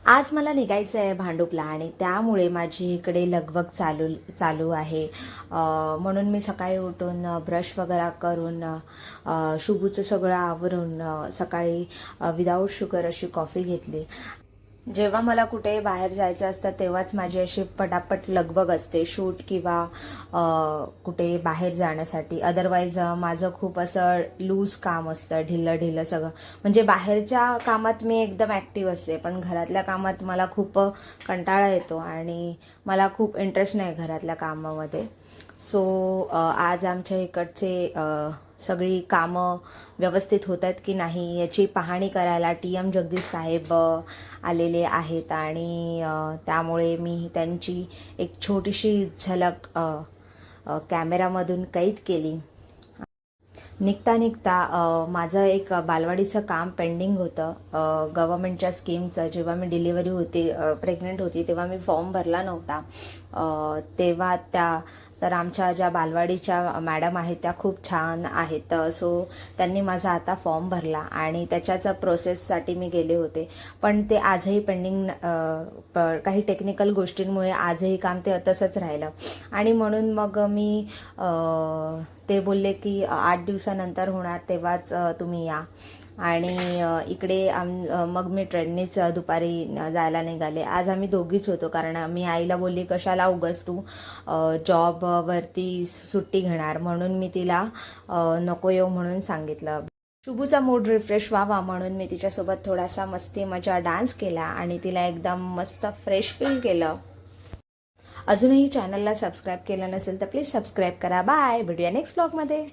आज मला निघायचं आहे भांडुपला आणि त्यामुळे माझी इकडे लगबग चालू आहे. म्हणून मी सकाळी उठून ब्रश वगैरे करून शुभूचं सगळं आवरून सकाळी विदाऊट शुगर अशी कॉफी घेतली. जेव्हा मला कुठे बाहेर जायचं असतं तेव्हाच माझी अशी पटापट लगबग असते शूट किंवा कुठे बाहेर जाण्यासाठी. अदरवाईज माझं खूप असं लूज काम असतं, ढिल्लं ढिल्लं सगळं. म्हणजे बाहेरच्या कामात मी एकदम ॲक्टिव्ह असते, पण घरातल्या कामात मला खूप कंटाळा येतो आणि मला खूप इंटरेस्ट नाही घरातल्या कामामध्ये. सो आज आमच्या इकडचे सगळी कामं व्यवस्थित होत आहेत की नाही याची पाहणी करायला TM जगदीश साहेब आलेले आहेत आणि त्यामुळे मी त्यांची एक छोटीशी झलक कॅमेरामधून कैद केली. निघता निघता माझं एक बालवाडीचं काम पेंडिंग होतं गव्हर्नमेंटच्या स्कीमचं. जेव्हा मी डिलिव्हरी होती, प्रेग्नंट होती, तेव्हा मी फॉर्म भरला नव्हता. तेव्हा तर आमच्या ज्या बालवाडीच्या मॅडम आहेत त्या खूप छान आहेत. सो त्यांनी माझा आता फॉर्म भरला आणि त्याच्याच प्रोसेससाठी मी गेले होते. पण ते आजही पेंडिंग, काही टेक्निकल गोष्टींमुळे आजही काम ते तसंच राहिलं आणि म्हणून मग मी ते बोलले की 8 दिवसानंतर होणार तेव्हाच तुम्ही या. आणि इकडे मग मी ट्रेननीच दुपारी जायला निघाले. आज आम्ही दोघीच होतो कारण मी आईला बोलली कशाला उगाच तू जॉबवरती सुट्टी घेणार, म्हणून मी तिला नको येऊ म्हणून सांगितलं. शुभूचा मूड रिफ्रेश व्हावा म्हणून मी तिच्यासोबत थोडासा मस्ती मजा डान्स केला आणि तिला एकदम मस्त फ्रेश फील केलं. अजूनही चॅनलला सबस्क्राईब केलं नसेल तर प्लीज सबस्क्राईब करा. बाय, भेटूया नेक्स्ट ब्लॉगमध्ये.